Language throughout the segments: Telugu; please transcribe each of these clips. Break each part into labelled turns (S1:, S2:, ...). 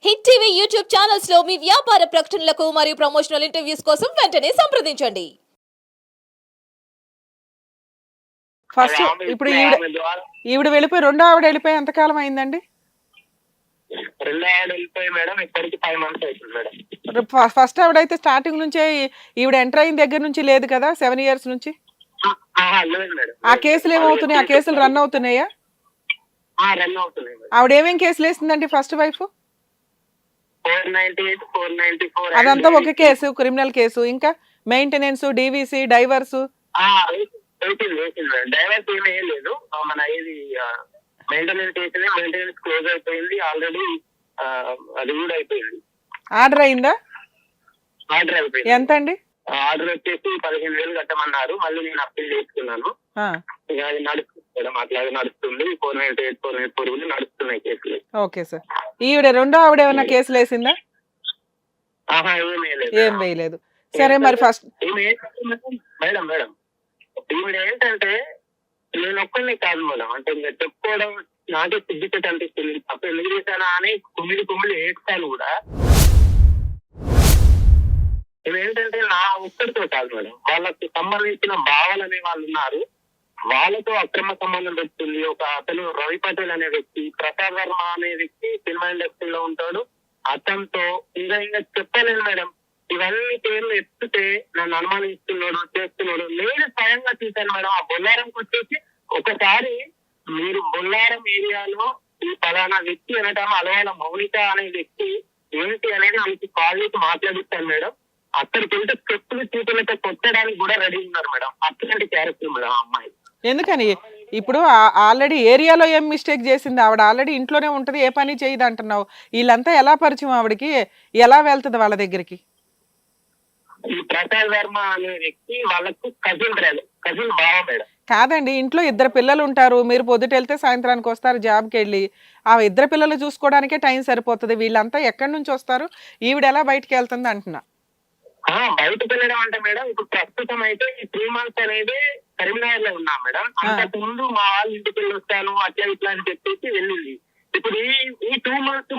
S1: హిట్ టీవీ యూట్యూబ్ ఛానల్స్ లో మీ వ్యాపార ప్రకటనలకు మరియు ప్రమోషనల్ ఇంటర్వ్యూస్ కోసం వెంటనే సంప్రదించండి.
S2: ఫస్ట్ ఇప్పుడు ఈవిడ వెళ్ళిపోయి రెండో ఆవిడ వెళ్ళిపోయి ఎంతకాలం అయిందండి?
S3: రెండో ఆవిడ వెళ్ళిపోయి మేడం ఇప్పటికి 5 months అవుతుంది మేడం.
S2: ఫస్ట్ ఆవిడైతే స్టార్టింగ్ నుంచే ఈవిడ ఎంటర్ అయిన దగ్గర నుంచి లేదు కదా, 7 years నుంచి.
S3: లేదు మేడం.
S2: ఆ కేసులు ఏమవుతున్నాయి? ఆ కేసులు రన్ అవుతున్నాయా?
S3: రన్ అవుతున్నాయి మేడం.
S2: ఆవిడ ఏమేం కేసులు వేసిందండి ఫస్ట్ వైఫ్?
S3: 498, 494
S2: అదంతా ఒక కేసు, క్రిమినల్ కేసు. ఇంకా మెయింటెనెన్స్, డివిసి, డైవర్స్.
S3: వేసింది మేడం. డైవర్స్ ఏమీ లేదు. మన ఇది మెయింటెనెన్స్ చేసింది. మెయింటెనెన్స్ క్లోజ్ అయిపోయింది ఆల్రెడీ. అది కూడా అయిపోయింది.
S2: ఆర్డర్ అయిందా?
S3: ఆర్డర్ అయిపోయింది.
S2: ఎంత అండి?
S3: ఆర్డర్ వచ్చేసి 15,000 కట్టమన్నారు. మళ్ళీ నేను అప్పీల్ చేసుకున్నాను. ఇక అది నడుస్తుంది మేడం, అట్లాగే నడుస్తుంది. 498, 494 కూడా నడుస్తున్నాయి కేసులు.
S2: Okay sir. ఈవిడ రెండో ఆవిడ ఏమైనా కేసులు వేసిందా? ఏం వేయలేదు. సరే, మరి ఫస్ట్
S3: మేడం ఈవిడ ఏంటంటే నేను ఒక్కడిని కాదు మేడం. అంటే ఇంకా చెప్పుకోవడం నాకే సిగ్గుచేట అనిపిస్తుంది. తప్ప ఎందుకు చేశానా అని కుమిడి ఏడ్చాను కూడా. ఇవేంటంటే నా ఒక్కడితో కాదు మేడం, వాళ్ళకి సంబంధించిన భావాలు అనే వాళ్ళు ఉన్నారు. వాళ్ళతో అక్రమ సంబంధం పెడుతుంది. ఒక అతను రవి పటేల్ అనే వ్యక్తి, ప్రసాద్ వర్మ అనే వ్యక్తి సినిమా ఇండస్ట్రీలో ఉంటాడు. అతనితో ఇంకా చెప్పలేను మేడం. ఇవన్నీ పేర్లు ఎత్తుతే నన్ను అనుమానిస్తున్నాడు, చేస్తున్నాడు. నేను స్వయంగా చూశాను మేడం. ఆ బొల్లారంకి వచ్చేసి ఒకసారి మీరు బొల్లారం ఏరియాలో ఈ పలానా వ్యక్తి అనటం అలవాల మౌనిక అనే వ్యక్తి ఏంటి అనేది ఆమెకి కాల్ చేసి మాట్లాడిస్తాను మేడం. అక్కడికి వెళ్తే చెప్పులు చూపులతో కొట్టడానికి కూడా రెడీ ఉన్నారు మేడం. అట్లాంటి క్యారెక్టర్ మేడం ఆ అమ్మాయి.
S2: ఎందుకని? ఇప్పుడు ఆల్రెడీ ఏరియాలో ఏం మిస్టేక్ చేసింది? ఆవిడ ఆల్రెడీ ఇంట్లోనే ఉంటది, ఏ పని చేయదు అంటున్నావు. వీళ్ళంతా ఎలా పరిచయం ఆవిడకి? ఎలా వెళ్తుంది వాళ్ళ దగ్గరికి?
S3: ఈ ప్రసాద్ వర్మ అనే వ్యక్తి వాళ్ళకు కజిన్ బావ మేడం.
S2: కాదండి, ఇంట్లో 2 పిల్లలు ఉంటారు. మీరు పొద్దుట వెళ్తే సాయంత్రానికి వస్తారు జాబ్కి వెళ్ళి. ఆ 2 పిల్లలు చూసుకోవడానికే టైం సరిపోతుంది. వీళ్ళంతా ఎక్కడి నుంచి వస్తారు? ఈవిడ ఎలా బయటకు వెళ్తుంది అంటున్నా.
S3: బయటకు వెళ్ళడం అంటే మేడం, ఇప్పుడు ప్రస్తుతం అయితే ఈ 3 months అనేది కరీంనగర్ లో ఉన్నాం మేడం. అంతకు ముందు మా వాళ్ళ ఇంటికి వెళ్ళి వస్తాను అట్లా ఇట్లా అని చెప్పేసి వెళ్ళింది. ఇప్పుడు ఈ 2 months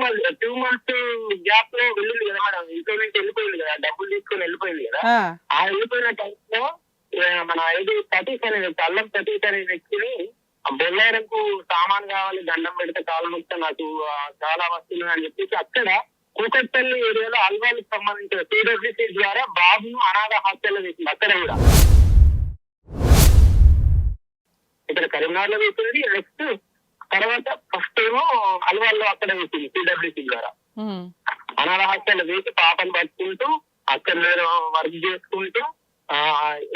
S3: గ్యాప్ లో వెళ్ళింది కదా మేడం. ఇంట్లో నుంచి వెళ్ళిపోయింది కదా, డబ్బులు తీసుకొని వెళ్ళిపోయింది కదా. ఆ వెళ్ళిపోయిన టైంలో మన ఇది సతీష్ అనే వ్యక్తి, అల్లం సతీష్ అనే వ్యక్తిని బొల్లారంకు సామాన్ కావాలి, దండం పెడితే కాలం వస్తే నాకు చాలా వస్తుంది అని చెప్పేసి అక్కడ కూకట్పల్లి ఏరియాలో అల్వాళ్ళకి సంబంధించిన సిడబ్ల్యూసీ ద్వారా బాబును అనాథ హాస్టల్లో వేసింది. అక్కడ కూడా ఇక్కడ కరీంనగర్ లో వేసింది. నెక్స్ట్ తర్వాత ఫస్ట్ ఏమో అల్వాల్లో అక్కడ వేసింది సిడబ్ల్యూసీ ద్వారా. అనాథ హాస్టల్లో వేసి పాపను పట్టుకుంటూ అక్కడ వర్క్ చేసుకుంటూ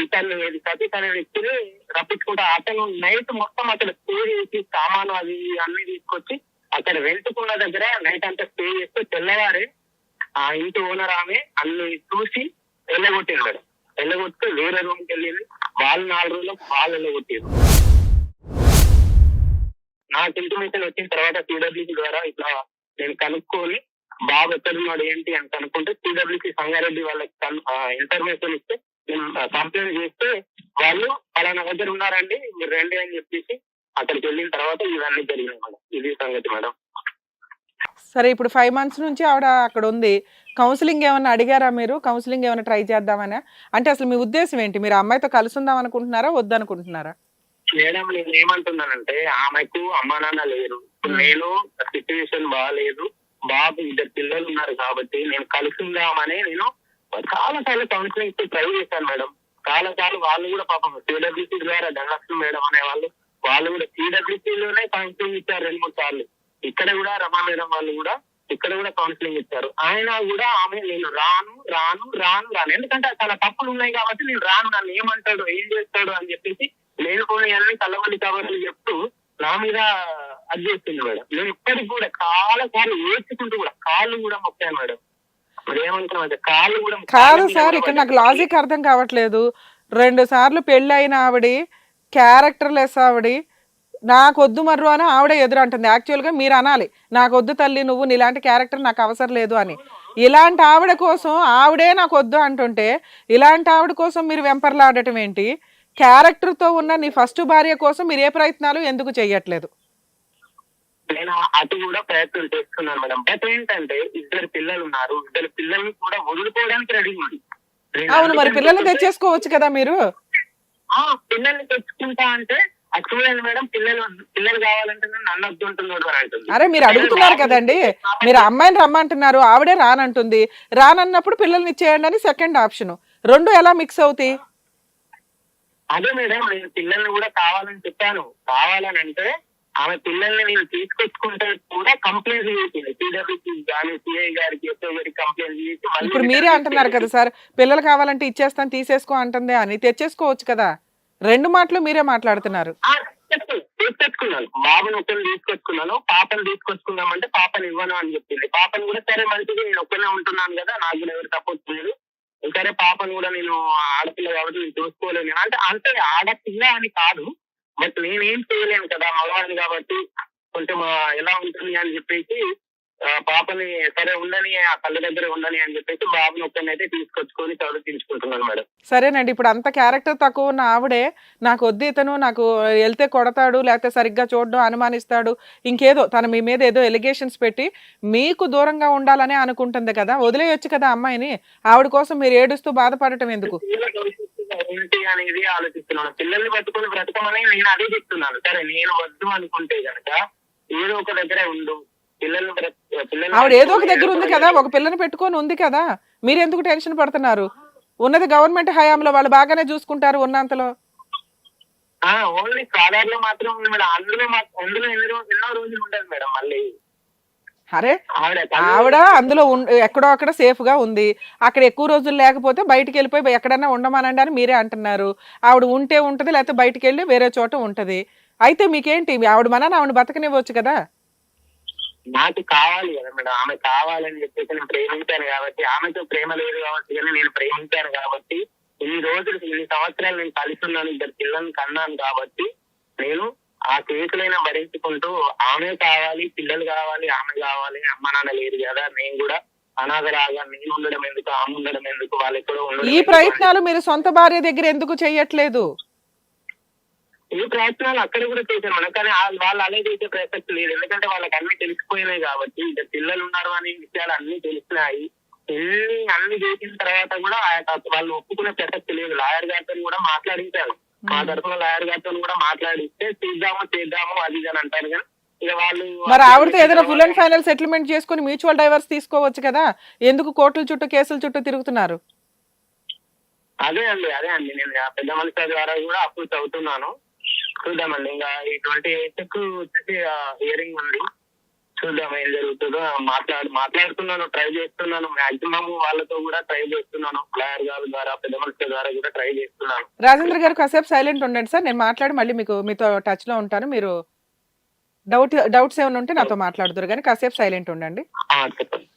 S3: ఇతను సతీష్ అనే వ్యక్తిని రప్పించుకుంటూ అతను నైట్ మొత్తం అక్కడ స్టే చేసి సామాను అది అన్ని తీసుకొచ్చి అక్కడ వెళ్తుకున్న దగ్గర నైట్ అంతా స్టే చేస్తూ తెల్లవారే ఆ ఇంటి ఓనర్ ఆమె అన్ని చూసి వెళ్ళగొట్టింది మేడం. వెళ్ళగొట్టితే వేరే రూమ్కి వెళ్ళింది. వాళ్ళు 4 రోజులు వాళ్ళు వెళ్ళగొట్టారు. నాకు ఇన్ఫర్మేషన్ వచ్చిన తర్వాత సిడబ్ల్యూసీ ద్వారా ఇట్లా నేను కనుక్కొని బాబు ఎక్కడున్నాడు ఏంటి అని కనుక్కుంటే సిడబ్ల్యూసీ సంగారెడ్డి వాళ్ళకి ఇన్ఫర్మేషన్ ఇస్తే కంప్లైంట్ చేస్తే వాళ్ళు పలానా దగ్గర ఉన్నారండి మీరు రండి అని చెప్పేసి అక్కడికి వెళ్ళిన తర్వాత ఇవన్నీ జరిగినాయి మేడం. ఇది సంగతి మేడం.
S2: సరే, ఇప్పుడు 5 months నుంచి ఆవిడ అక్కడ ఉంది. కౌన్సిలింగ్ ఏమన్నా అడిగారా మీరు? కౌన్సిలింగ్ ఏమైనా ట్రై చేద్దామనా? అంటే అసలు మీ ఉద్దేశం ఏంటి? మీరు అమ్మాయితో కలిసి ఉందాం అనుకుంటున్నారా, వద్దనుకుంటున్నారా?
S3: మేడం నేను ఏమంటున్నానంటే ఆమెకు అమ్మా నాన్న లేరు. నేను సిచ్యువేషన్ బాగాలేదు, బాబు 2 పిల్లలు ఉన్నారు కాబట్టి నేను కలిసి ఉందామని నేను చాలా సార్లు కౌన్సిలింగ్ ట్రై చేశాను మేడం. చాలా సార్లు వాళ్ళు కూడా పాపం సిడబ్ల్యూసీ ద్వారా ధనలక్ష్మి మేడం అనే వాళ్ళు కూడా సిడబ్ల్యూసీలోనే కౌన్సిలింగ్ ఇచ్చారు 2-3 సార్లు. ఇక్కడ కూడా రమా మేడం వాళ్ళు కూడా ఇక్కడ కూడా కౌన్సిలింగ్ ఇచ్చారు. ఆయన కూడా ఆమె నేను రాను ఎందుకంటే చాలా తప్పులు ఉన్నాయి కాబట్టి నేను రాను, నన్ను ఏమంటాడు ఏం చేస్తాడు అని చెప్పేసి లేనిపోయి అన్ని కళ్ళవల్లి కవర్లు చెప్తూ నా మీద అది చేస్తుంది మేడం. నేను ఇప్పటికి కూడా చాలా సార్లు ఏడ్చుకుంటూ కూడా కాళ్ళు కూడా మొక్కాను మేడం. మరి ఏమంటున్నా కాళ్ళు కూడా
S2: కాదు సార్, ఇక్కడ నాకు లాజిక్ అర్థం కావట్లేదు. 2 సార్లు పెళ్లి అయిన ఆవిడ, క్యారెక్టర్ లెస్ ఆవిడ, నాకొద్దు మర్రు అని ఆవిడ ఎదురు అంటుంది. యాక్చువల్గా మీరు అనాలి, నాకొద్దు తల్లి, నువ్వు నీలాంటి క్యారెక్టర్ నాకు అవసరం లేదు అని. ఇలాంటి ఆవిడ కోసం ఆవిడే నాకు వద్దు అంటుంటే ఇలాంటి ఆవిడ కోసం మీరు వెంపర్లాడటం ఏంటి? క్యారెక్టర్తో ఉన్న నీ ఫస్ట్ భార్య కోసం మీరు ఏ ప్రయత్నాలు ఎందుకు చెయ్యట్లేదు?
S3: నేను అటు కూడా ప్రయత్నం చేస్తున్నాను మేడం. బట్ ఏంటంటే ఇద్దరు పిల్లలు ఉన్నారు, ఇద్దరు పిల్లల్ని కూడా వదులుకోవడానికి రెడీ ఉంది. నేను
S2: అవును, మరి పిల్లల్ని
S3: అందుకని
S2: తెచ్చేసుకోవచ్చు కదా మీరు.
S3: పిల్లల్ని తెచ్చుకుంటా అంటే అది చూడండి మేడం, పిల్లలు కావాలంటే నన్ను వద్దు అంటున్నాడు అని అంటుంది.
S2: అరే మీరు అడుగుతున్నారు కదండి, మీరు అమ్మాయిని రమ్మంటున్నారు, ఆవిడే రానంటుంది. రానన్నప్పుడు పిల్లల్ని ఇచ్చేయండి అని సెకండ్ ఆప్షన్. రెండు ఎలా మిక్స్ అవుతాయి?
S3: అదే మేడం, నేను పిల్లల్ని కూడా కావాలని చెప్పాను. కావాలని అంటే ఆమె పిల్లల్ని నేను తీసుకొచ్చుకుంటే కూడా కంప్లైంట్ చేసింది. పీడబ్ల్యూసీ కానీ సిఐ గారికి, ఎస్ఐ గారికి కంప్లైంట్ చేసి మళ్ళీ
S2: ఇప్పుడు మీరే అంటున్నారు కదా సార్, పిల్లలు కావాలంటే ఇచ్చేస్తాను తీసేసుకో అంటుంది అని. తెచ్చేసుకోవచ్చు కదా. రెండు మాటలు మీరే మాట్లాడుతున్నారు.
S3: తీసుకొచ్చుకున్నాను. బాబుని ఒక్కరిని తీసుకొచ్చుకున్నాను, పాపను తీసుకొచ్చుకుందామంటే పాపని ఇవ్వను అని చెప్పింది. పాపను కూడా సరే మంచిది, నేను ఒక్కనే ఉంటున్నాను కదా, నాకు కూడా ఎవరు సపోర్ట్ లేదు, సరే పాపను కూడా నేను ఆడపిల్ల కాబట్టి నేను చూసుకోలేను అంటే. అంటే ఆడపిల్ల అని కాదు, బట్ నేనేం చేయలేను కదా మగవాడిని కాబట్టి, కొంచెం ఎలా ఉంటుంది అని చెప్పేసి పాపని సరే ఉండని, ఆ తల్లి దగ్గర ఉండని అని చెప్పేసి బాబుని ఒక్కరిని అయితే తీసుకొచ్చుకొని చదివించుకుంటున్నాను మేడం.
S2: సరేనండి, ఇప్పుడు అంత క్యారెక్టర్ తక్కువ ఉన్న ఆవిడే నాకు వద్దు ఇతను, నాకు వెళ్తే కొడతాడు, లేకపోతే సరిగ్గా చూడడం, అనుమానిస్తాడు, ఇంకేదో తన మీ మీద ఏదో ఎలిగేషన్స్ పెట్టి మీకు దూరంగా ఉండాలనే అనుకుంటుంది కదా. వదిలేయొచ్చు కదా అమ్మాయిని. ఆవిడ కోసం మీరు ఏడుస్తూ బాధపడటం ఎందుకు?
S3: ఏంటి అనేది ఆలోచిస్తున్నాను. పిల్లల్ని పట్టుకొని బ్రతకమని నేను అదే చెప్తున్నాను. సరే నేను వద్దు అనుకుంటే గనక ఏదో ఒక దగ్గర ఉండు,
S2: ఆవిడ ఏదో ఒక దగ్గర ఉంది కదా, ఒక పిల్లని పెట్టుకొని ఉంది కదా, మీరు ఎందుకు టెన్షన్ పడుతున్నారు? ఉన్నది గవర్నమెంట్ హయాంలో, వాళ్ళు బాగానే చూసుకుంటారు ఉన్నంతలో.
S3: ఓన్లీ సాధారణ మాత్రం ఉంది మేడం. అందులో ఎన్నో రోజులు ఉండదు మేడం. మళ్ళీ
S2: అరే ఆవిడ అందులో ఎక్కడో అక్కడ సేఫ్ గా ఉంది. అక్కడ ఎక్కువ రోజులు లేకపోతే బయటికి వెళ్ళిపోయి ఎక్కడన్నా ఉండమనండి అని మీరే అంటున్నారు. ఆవిడ ఉంటే ఉంటది, లేకపోతే బయటికి వెళ్ళి వేరే చోట ఉంటది. అయితే మీకేంటి, ఆవిడ ఆవిడ బతకనివ్వచ్చు కదా.
S3: నాకు కావాలి కదా మేడం, ఆమె కావాలని చెప్పేసి నేను ప్రేమించాను కాబట్టి, ఆమెతో ప్రేమ లేదు కాబట్టి కానీ నేను ప్రేమించాను కాబట్టి, ఇన్ని రోజులు ఇన్ని సంవత్సరాలు నేను కలిసి ఉన్నాను, ఇద్దరు పిల్లల్ని కన్నాను కాబట్టి నేను ఆ కేసులైనా భరించుకుంటూ ఆమె కావాలి, పిల్లలు కావాలి, ఆమె కావాలి, అమ్మ నాన్న లేదు కదా, నేను కూడా అనాథలాగా నేను ఉండడం ఎందుకు, ఆమె ఉండడం ఎందుకు, వాళ్ళు ఎక్కడో ఉండడం.
S2: ఈ ప్రయత్నాలు మీరు సొంత భార్య దగ్గర ఎందుకు చెయ్యట్లేదు?
S3: ఈ ప్రయత్నాలు అక్కడ కూడా చేశాను మనం, కానీ వాళ్ళు అలా చేసే ప్రసక్తి లేదు. ఎందుకంటే వాళ్ళకి అన్ని తెలిసిపోయినాయి కాబట్టి, ఇద్దరు పిల్లలు ఉన్నారు అనే విషయాలు అన్ని తెలిసినాయి. అన్ని చేసిన తర్వాత కూడా వాళ్ళు ఒప్పుకునే ప్రసక్తి లేదు. లాయర్ గారితో కూడా మాట్లాడించారు, మా తరఫున లాయర్ గారితో కూడా మాట్లాడిస్తే చేద్దాము అది అని అంటారు. కానీ ఇక వాళ్ళు
S2: మరి ఆవిడతో ఏదైనా ఫుల్ అండ్ ఫైనల్ సెటిల్మెంట్ చేసుకుని మ్యూచువల్ డైవర్స్ తీసుకోవచ్చు కదా. ఎందుకు కోర్టుల చుట్టూ కేసుల చుట్టూ తిరుగుతున్నారు?
S3: అదే అండి నేను పెద్ద మనుషుల ద్వారా కూడా అప్రోచ్ అవుతున్నాను. చూద్దామండి, ఇంకా ఈ 28కు వచ్చేసి హియరింగ్ ఉంది, చూద్దాం ఏం జరుగుతుందో. మాట్లాడుతున్నాను, ట్రై చేస్తున్నాను, మాక్సిమం వాళ్ళతో కూడా ట్రై చేస్తున్నాను, లాయర్ గారి ద్వారా, పెద్ద మనుషుల ద్వారా కూడా ట్రై చేస్తున్నాను.
S2: రాజేంద్ర గారు కాసేపు సైలెంట్ ఉండండి సార్, నేను మాట్లాడి మళ్ళీ మీతో టచ్ లో ఉంటాను. మీరు డౌట్స్ ఏమైనా ఉంటే నాతో మాట్లాడుతారు, కానీ కాసేపు సైలెంట్ ఉండండి.
S3: చెప్పండి.